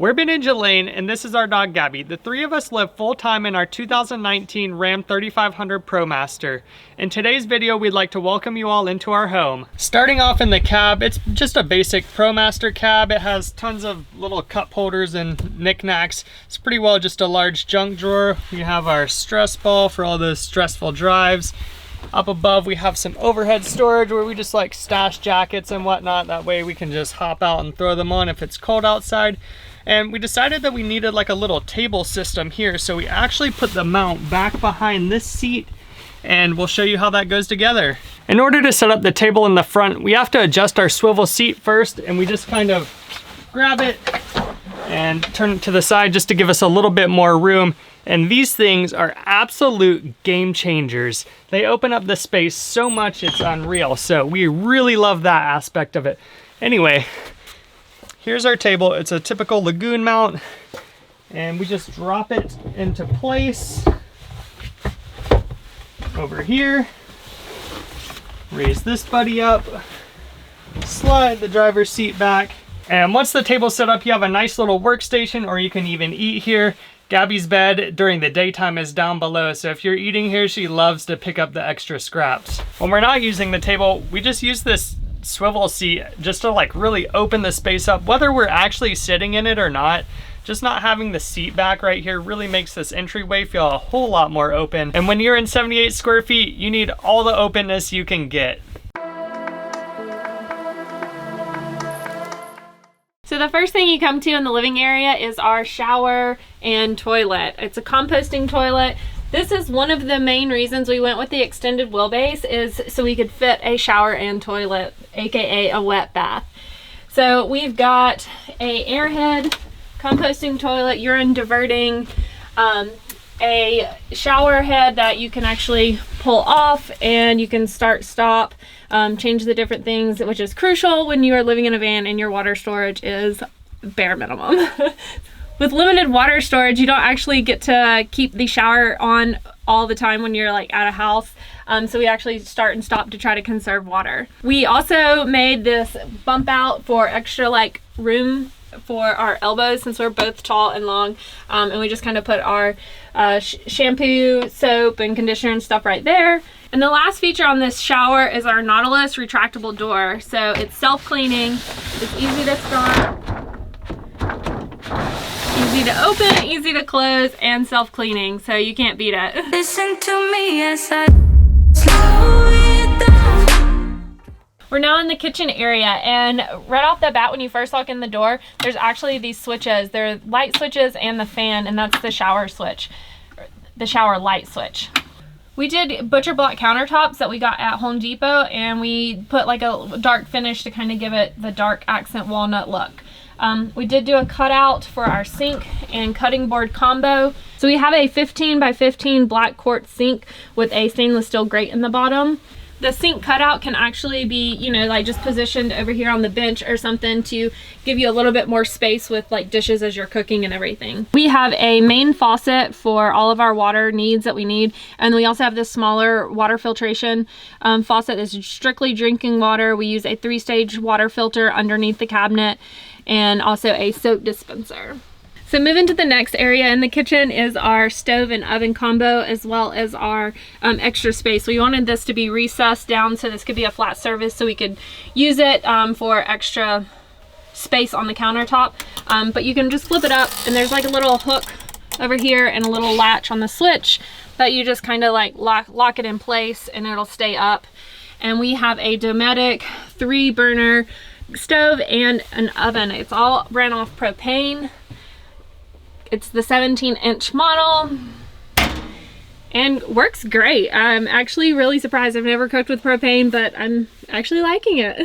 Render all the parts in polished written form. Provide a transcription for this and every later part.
We're Ben and Jelaine, and this is our dog Gabby. The three of us live full-time in our 2019 Ram 3500 Promaster. In today's video, we'd like to welcome you all into our home. Starting off in the cab, it's just a basic Promaster cab. It has tons of little cup holders and knickknacks. It's pretty well just a large junk drawer. We have our stress ball for all those stressful drives. Up above, we have some overhead storage where we just like stash jackets and whatnot. That way we can just hop out and throw them on if it's cold outside. And we decided that we needed like a little table system here, so we actually put the mount back behind this seat, and we'll show you how that goes together. In order to set up the table in the front, we have to adjust our swivel seat first, and we just kind of grab it and turn it to the side just to give us a little bit more room. And these things are absolute game changers. They open up the space so much, it's unreal. So we really love that aspect of it. Anyway, here's our table. It's a typical Lagoon mount, and we just drop it into place over here. Raise this buddy up, slide the driver's seat back, and once the table's set up, you have a nice little workstation, or you can even eat here. Gabby's bed during the daytime is down below, so if you're eating here, she loves to pick up the extra scraps. When we're not using the table, we just use this swivel seat just to like really open the space up, whether we're actually sitting in it or not. Just not having the seat back right here really makes this entryway feel a whole lot more open. And when you're in 78 square feet, you need all the openness you can get. So the first thing you come to in the living area is our shower and toilet. It's a composting toilet. This is one of the main reasons we went with the extended wheelbase, is so we could fit a shower and toilet, aka a wet bath. So we've got a airhead composting toilet, urine diverting, a shower head that you can actually pull off, and you can start, stop, change the different things, which is crucial when you are living in a van and your water storage is bare minimum. With limited water storage, you don't actually get to keep the shower on all the time when you're like at a house. So we actually start and stop to try to conserve water. We also made this bump out for extra like room for our elbows, since we're both tall and long, and we just kind of put our shampoo, soap, and conditioner and stuff right there. And the last feature on this shower is our Nautilus retractable door. So it's self-cleaning, it's easy to start, easy to open, easy to close, and self-cleaning, so you can't beat it. Listen to me as I slow it down. We're now in the kitchen area, and right off the bat when you first walk in the door, there's actually these switches. They're light switches and the fan, and that's the shower switch, the shower light switch. We did butcher block countertops that we got at Home Depot, and we put like a dark finish to kind of give it the dark accent walnut look. We did do a cutout for our sink and cutting board combo. So we have a 15 by 15 black quartz sink with a stainless steel grate in the bottom. The sink cutout can actually be, you know, like just positioned over here on the bench or something to give you a little bit more space with like dishes as you're cooking and everything. We have a main faucet for all of our water needs that we need. And we also have this smaller water filtration faucet that's strictly drinking water. We use a 3-stage water filter underneath the cabinet, and also a soap dispenser. So moving to the next area in the kitchen is our stove and oven combo, as well as our extra space. We wanted this to be recessed down so this could be a flat surface, so we could use it for extra space on the countertop. But you can just flip it up, and there's like a little hook over here and a little latch on the switch that you just kind of like lock it in place, and it'll stay up. And we have a Dometic 3-burner stove and an oven. It's all ran off propane. It's the 17-inch model and works great. I'm actually really surprised. I've never cooked with propane, but I'm actually liking it.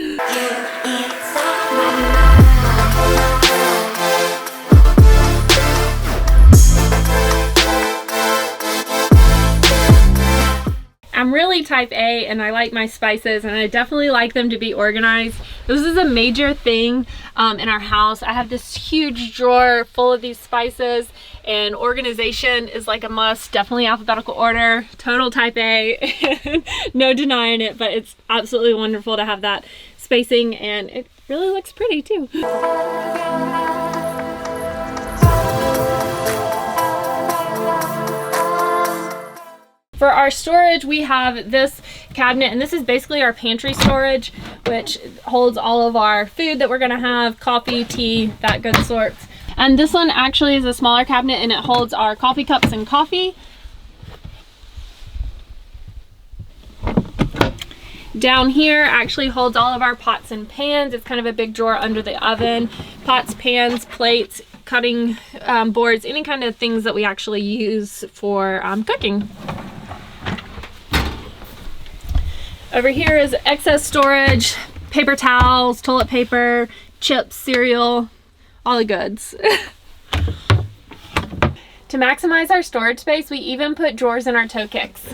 I'm really type A, and I like my spices, and I definitely like them to be organized. This is a major thing in our house. I have this huge drawer full of these spices, and organization is like a must. Definitely alphabetical order, total type A, no denying it, but it's absolutely wonderful to have that spacing, and it really looks pretty too. For our storage, we have this cabinet, and this is basically our pantry storage, which holds all of our food that we're gonna have, coffee, tea, that good sorts. And this one actually is a smaller cabinet, and it holds our coffee cups and coffee. Down here actually holds all of our pots and pans. It's kind of a big drawer under the oven. Pots, pans, plates, cutting boards, any kind of things that we actually use for cooking. Over here is excess storage, paper towels, toilet paper, chips, cereal, all the goods. To maximize our storage space, we even put drawers in our toe kicks.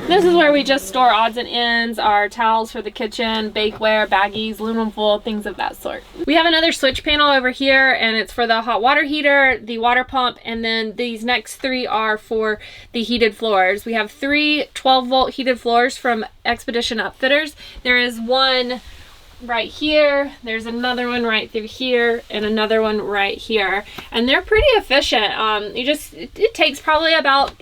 This is where we just store odds and ends, our towels for the kitchen, bakeware, baggies, aluminum foil, things of that sort. We have another switch panel over here, and it's for the hot water heater, the water pump, and then these next three are for the heated floors. We have three 12-volt heated floors from Expedition Upfitters. There is one right here, there's another one right through here, and another one right here, and they're pretty efficient. It takes probably about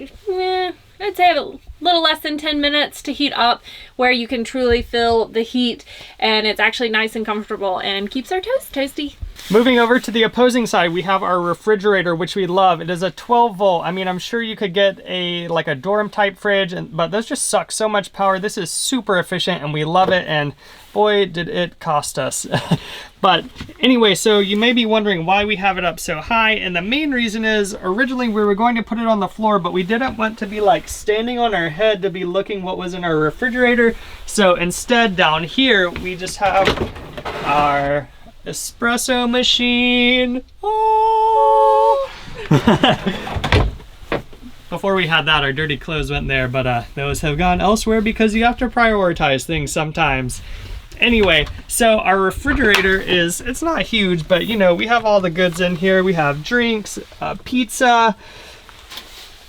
I'd say a little less than 10 minutes to heat up, where you can truly feel the heat, and it's actually nice and comfortable and keeps our toast toasty. Moving over to the opposing side, we have our refrigerator, which we love. It is a 12 volt. I mean, I'm sure you could get like a dorm type fridge, but those just suck so much power. This is super efficient and we love it, and boy, did it cost us. But anyway, so you may be wondering why we have it up so high, and the main reason is originally we were going to put it on the floor, but we didn't want to be like standing on our head to be looking what was in our refrigerator. So instead, down here, we just have our espresso machine. Oh! Before we had that, our dirty clothes went there, but those have gone elsewhere because you have to prioritize things sometimes. Anyway, so our refrigerator it's not huge, but you know, we have all the goods in here. We have drinks, pizza,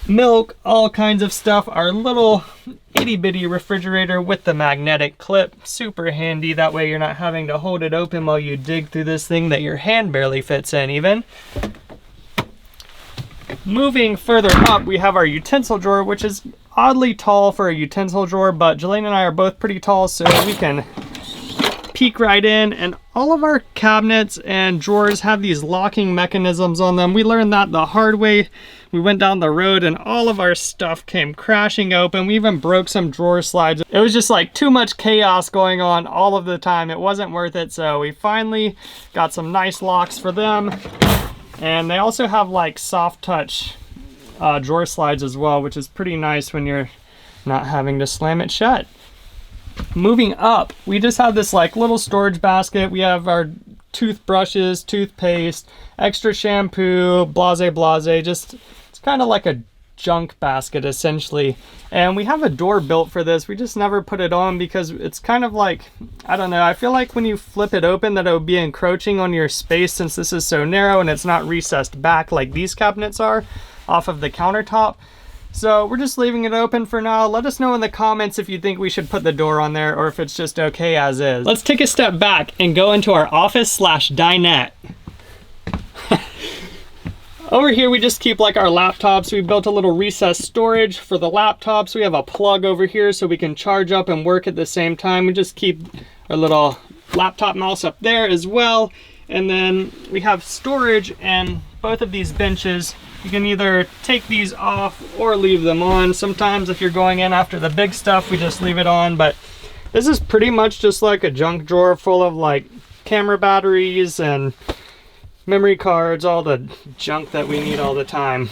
milk, all kinds of stuff. Our little itty bitty refrigerator with the magnetic clip, super handy. That way you're not having to hold it open while you dig through this thing that your hand barely fits in even. Moving further up, we have our utensil drawer, which is oddly tall for a utensil drawer, but Jelaine and I are both pretty tall, so we can peek right in. And all of our cabinets and drawers have these locking mechanisms on them. We learned that the hard way. We went down the road and all of our stuff came crashing open. We even broke some drawer slides. It was just like too much chaos going on all of the time. It wasn't worth it, so we finally got some nice locks for them. And they also have like soft touch drawer slides as well, which is pretty nice when you're not having to slam it shut. Moving up, we just have this like little storage basket. We have our toothbrushes, toothpaste, extra shampoo, blase blase. Just, it's kind of like a junk basket essentially. And we have a door built for this. We just never put it on because it's kind of like, I don't know, I feel like when you flip it open that it would be encroaching on your space, since this is so narrow and it's not recessed back like these cabinets are off of the countertop. So we're just leaving it open for now. Let us know in the comments if you think we should put the door on there or if it's just okay as is. Let's take a step back and go into our office/dinette. Over here we just keep like our laptops. We built a little recessed storage for the laptops. We have a plug over here so we can charge up and work at the same time. We just keep our little laptop mouse up there as well. And then we have storage, and both of these benches, you can either take these off or leave them on. Sometimes if you're going in after the big stuff, we just leave it on, but this is pretty much just like a junk drawer full of like camera batteries and memory cards, all the junk that we need all the time.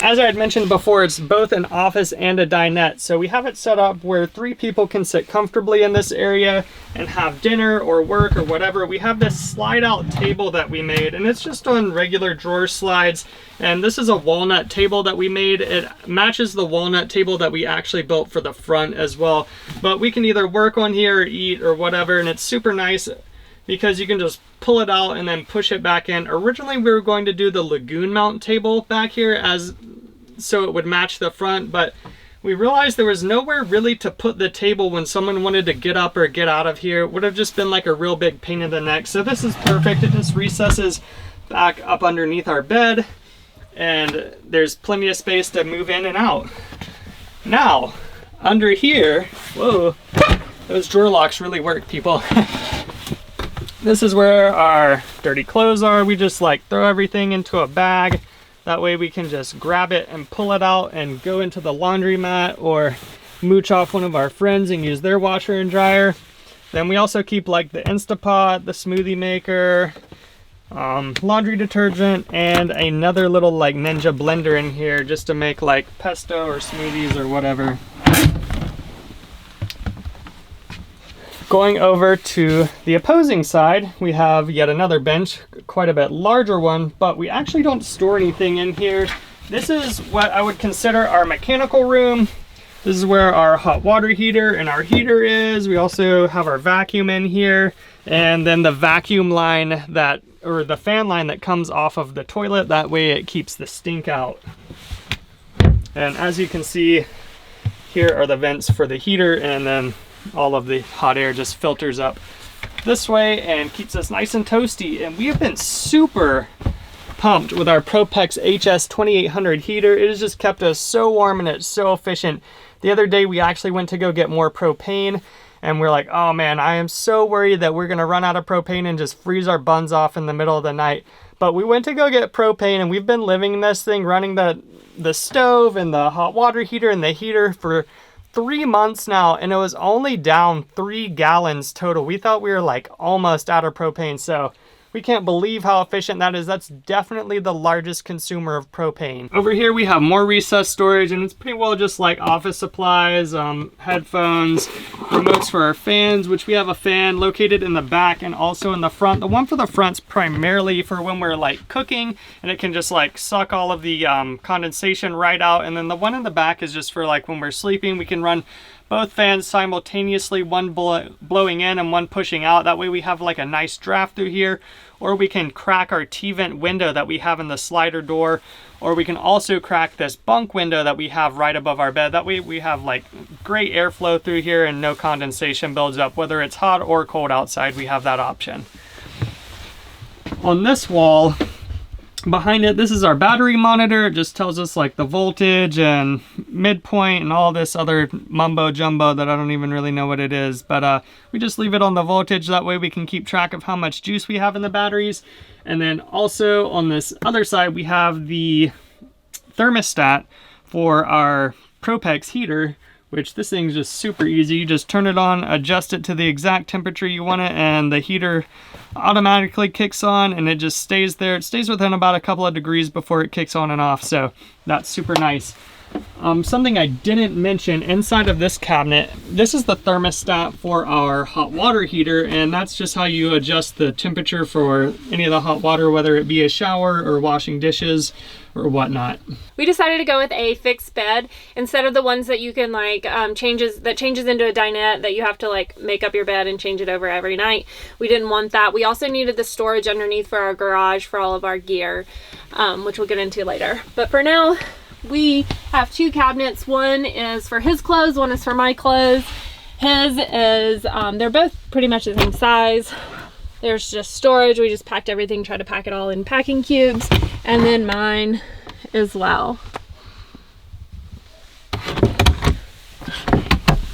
As I had mentioned before, it's both an office and a dinette. So we have it set up where 3 people can sit comfortably in this area and have dinner or work or whatever. We have this slide out table that we made, and it's just on regular drawer slides. And this is a walnut table that we made. It matches the walnut table that we actually built for the front as well. But we can either work on here or eat or whatever, and it's super nice because you can just pull it out and then push it back in. Originally we were going to do the lagoon mount table back here so it would match the front, but we realized there was nowhere really to put the table when someone wanted to get up or get out of here. It would have just been like a real big pain in the neck. So this is perfect. It just recesses back up underneath our bed, and there's plenty of space to move in and out. Now, under here, whoa, those drawer locks really work, people. This is where our dirty clothes are. We just like throw everything into a bag. That way we can just grab it and pull it out and go into the laundromat or mooch off one of our friends and use their washer and dryer. Then we also keep like the Instapot, the smoothie maker, laundry detergent, and another little like ninja blender in here just to make like pesto or smoothies or whatever. Going over to the opposing side, we have yet another bench, quite a bit larger one, but we actually don't store anything in here. This is what I would consider our mechanical room. This is where our hot water heater and our heater is. We also have our vacuum in here, and then the vacuum line that, or the fan line that comes off of the toilet. That way it keeps the stink out. And as you can see, here are the vents for the heater, and then all of the hot air just filters up this way and keeps us nice and toasty. And we have been super pumped with our Propex HS 2800 heater. It has just kept us so warm and it's so efficient. The other day we actually went to go get more propane, and we're like, oh man, I am so worried that we're gonna run out of propane and just freeze our buns off in the middle of the night. But we went to go get propane, and we've been living in this thing, running the stove and the hot water heater and the heater for 3 months now, and it was only down 3 gallons total. We thought we were like almost out of propane, so we can't believe how efficient that is. That's definitely the largest consumer of propane. Over here we have more recessed storage, and it's pretty well just like office supplies, headphones, remotes for our fans, which we have a fan located in the back and also in the front. The one for the front's primarily for when we're like cooking, and it can just like suck all of the condensation right out. And then the one in the back is just for like when we're sleeping. We can run both fans simultaneously, one blowing in and one pushing out. That way we have like a nice draft through here. Or we can crack our T-vent window that we have in the slider door. Or we can also crack this bunk window that we have right above our bed. That way we have like great airflow through here and no condensation builds up. Whether it's hot or cold outside, we have that option. On this wall, behind it, this is our battery monitor. It just tells us like the voltage and midpoint and all this other mumbo jumbo that I don't even really know what it is, but we just leave it on the voltage. That way we can keep track of how much juice we have in the batteries. And then also on this other side we have the thermostat for our Propex heater, which this thing's just super easy. You just turn it on, adjust it to the exact temperature you want it, and the heater automatically kicks on, and it just stays there. It stays within about a couple of degrees before it kicks on and off, so that's super nice. Something I didn't mention inside of this cabinet, this is the thermostat for our hot water heater, and that's just how you adjust the temperature for any of the hot water, whether it be a shower or washing dishes or whatnot. We decided to go with a fixed bed instead of the ones that you can like changes into a dinette that you have to like make up your bed and change it over every night. We didn't want that. We also needed the storage underneath for our garage for all of our gear, which we'll get into later. But for now, we have 2 cabinets. One is for his clothes, one is for my clothes. His is, they're both pretty much the same size. There's just storage. We just packed everything, tried to pack it all in packing cubes. And then mine as well.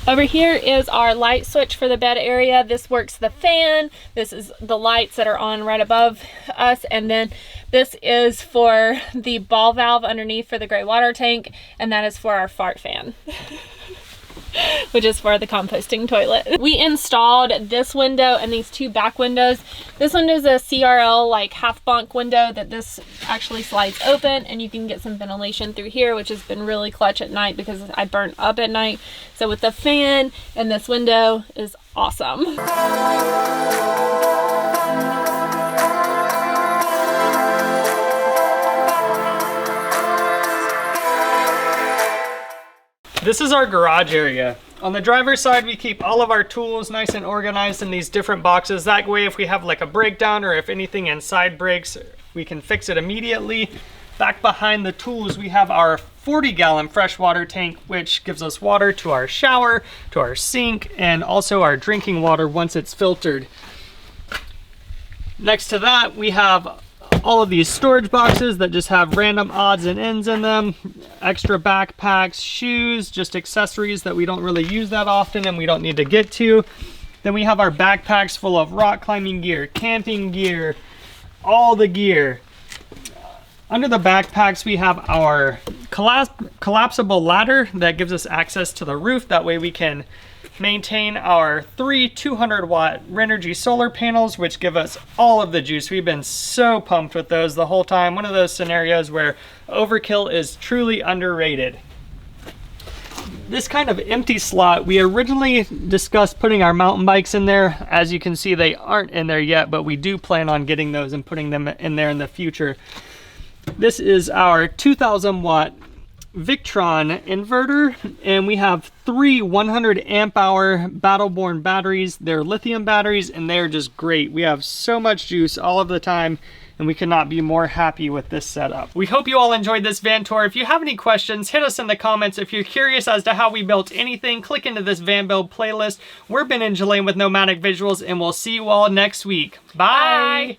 Over here is our light switch for the bed area. This works the fan. This is the lights that are on right above us. And then this is for the ball valve underneath for the gray water tank. And that is for our fart fan. Which is for the composting toilet. We installed this window and these 2 back windows. This window is a CRL like half bunk window that this actually slides open, and you can get some ventilation through here, which has been really clutch at night because I burn up at night. So with the fan and this window is awesome. This is our garage area. On the driver's side, we keep all of our tools nice and organized in these different boxes. That way, if we have like a breakdown or if anything inside breaks, we can fix it immediately. Back behind the tools, we have our 40-gallon freshwater tank, which gives us water to our shower, to our sink, and also our drinking water once it's filtered. Next to that, we have all of these storage boxes that just have random odds and ends in them, extra backpacks, shoes, just accessories that we don't really use that often and we don't need to get to. Then we have our backpacks full of rock climbing gear, camping gear, all the gear. Under the backpacks, we have our collapsible ladder that gives us access to the roof. That way we can maintain our 3 200-watt Renergy solar panels, which give us all of the juice. We've been so pumped with those the whole time. One of those scenarios where overkill is truly underrated. This kind of empty slot, we originally discussed putting our mountain bikes in there. As you can see, they aren't in there yet, but we do plan on getting those and putting them in there in the future. This is our 2,000-watt Victron inverter, and we have 3 100 amp hour Battleborn batteries. They're lithium batteries and they're just great. We have so much juice all of the time and we could not be more happy with this setup. We hope you all enjoyed this van tour. If you have any questions, hit us in the comments. If you're curious as to how we built anything, click into this van build playlist. We're Ben and Jelaine with Nomadic Visuals, and we'll see you all next week. Bye.